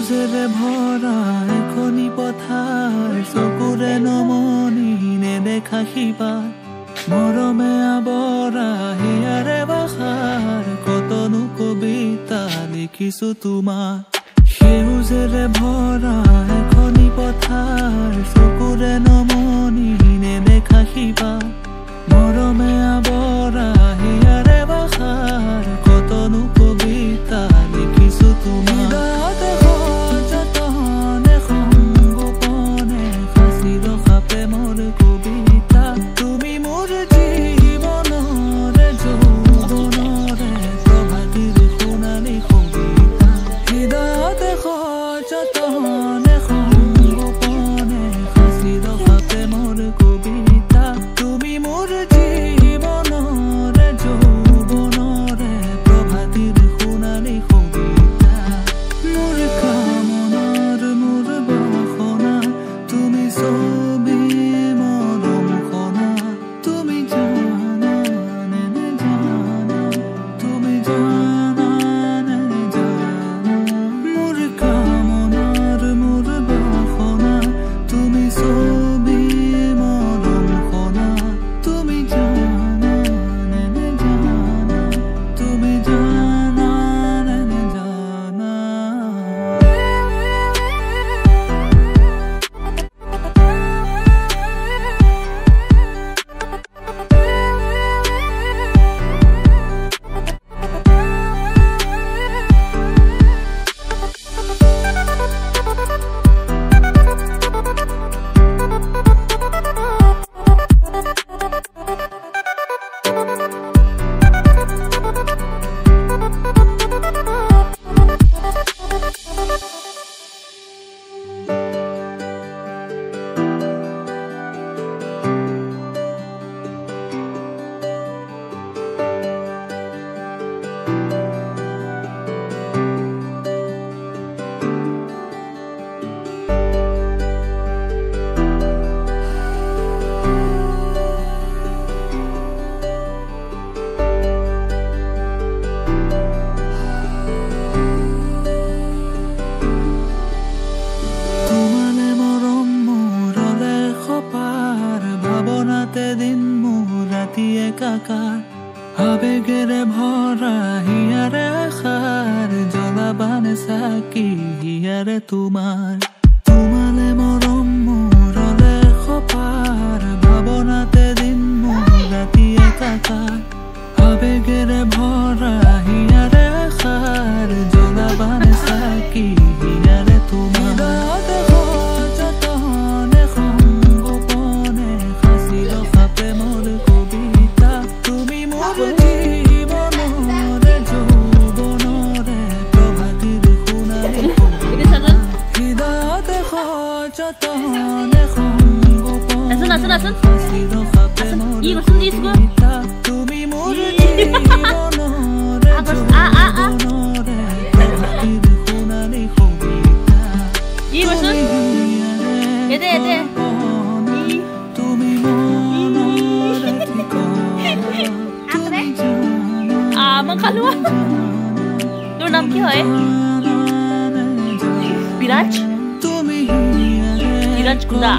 সেউজেৰে ভৰা এখনি পথাৰ চকুৰে নমনি নেদেখা শিপা মৰমে আৱৰা হিয়াৰে বাখাৰ কতনো কবিতা লিখিছো তোমাৰ সেউজেৰে ভৰা এখনি পথাৰ চকুৰে নমনি নেদেখা শিপা মৰমে আৱৰা হিয়াৰে বাখাৰ কতনো কবিতা লিখিছো তোমাৰ আবেগেৰে ভৰা হিয়াৰে আশাৰ জ্বলাবানে চাকি হিয়াৰে তোমালে মৰম মোৰলে খপাৰ ভাৱনাতে দিন মোৰ ৰাতি একাকাৰ আবেগেৰে ভৰা হিয়াৰে আশাৰ জ্বলাবানে চাকি হিয়াৰে Asın. İyi olsun diyorsun. İyi olsun. Yede. Mang kaluwa. তোৰ নাম কি হয়? বিৰাজ কুদা